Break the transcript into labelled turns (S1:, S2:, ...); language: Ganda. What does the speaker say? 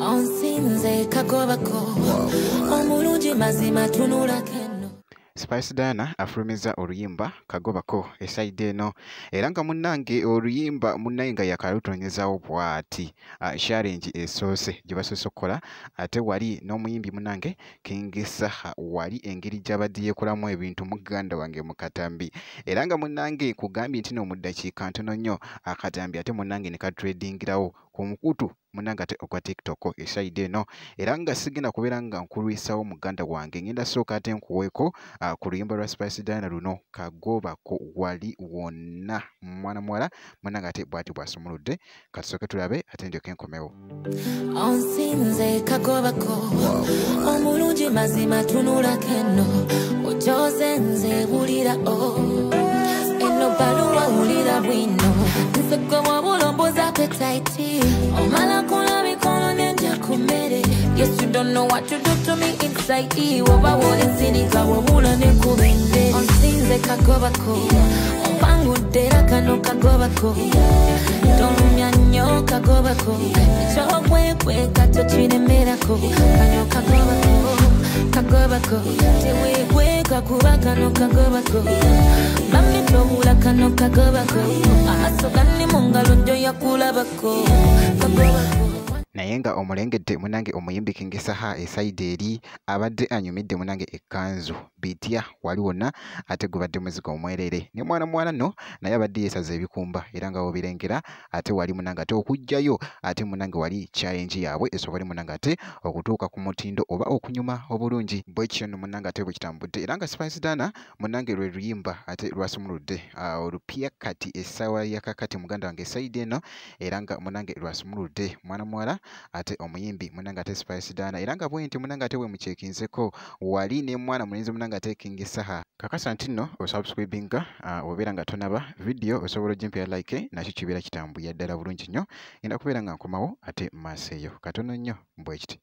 S1: onsinze kagobako omulungi mazima tunula keno.
S2: Spice Diana afulumiza oluyimba kagobako esaide eno era nga munnange oluyimba munnange nga yakalutonyezaawo bw'ati challenge esoose gye basoose okukola ate wali n'omuyimbi munnange King Saha wali engeri gy'abadde yeekolamu ebintu muganda wange mu katambi era nga munnange kugambye nti no mu ddakiika ntono nnyo akatambi ate munnange ne katredingirawo ku mukutu munnange ate ogwa TikTok esaide eno era nga sigenda kubeera nga nkulwisawo muganda wange ngenda sooka ate nkuweeko ku luyimba lwa Spice Diana luno kagobako wali wonna mwana muwala munnange ate bw'ati bw'asumuludde katusooke tulabe ate ndyoke nkomewo.
S1: Onsinze kagobako omulungi mazima tunula keno ojoze nze wulira eno baluwa wulira bwino nze gwe wabulomboza appetite omala kola mikono nenja ku mmere. Yes, you don't know what you do to me inside. Oba wolinzinika wabula ne ku bende. Onsinze kagobako ompangudde era kano kagobako tolumya nnyo kagobako ekyokwekwe tokiremerako kano kagobako teweekweka kuba kano kagobako bambi tobula kano kagobako amaaso ganni mu ngalo njo yakulabako kagobako.
S2: Naye nga omulengedde munange omuyimbi King Saha esaide eri abadde anyumidde munange ekkanzu bitya wali wonna ate gubadde muzigo omwerere ne mwana mwana no naye abadde yeesaza ebikumba era nga wobirengera ate wali munange ate okujjayo ate munange wali challenge yaabwe esobole munange ate okutuuka ku mutindo oba okunyuma obulungi bwe kityo no munange ate bwe kitambudde era nga Spice Diana munange lwe luyimba ate lwasumuludde olupya kati essaawa yakakati muganda wange esaide eno era nga munange lwasumuludde mwana muwala ate omuyimbi munange ate Spice Diana era nga bwe nti munange ate bwe mucekinzeko wali ne mwana mulenzi munange ate King Saha kakasa nti nno osubscribinga obeera nga tonaba video osobola ogimpya like nakyo kibeera kitambuya ddala bulungi nnyo ngenda kubeera nga nkomawo ate maaso eyo katono nnyo bwe kiti.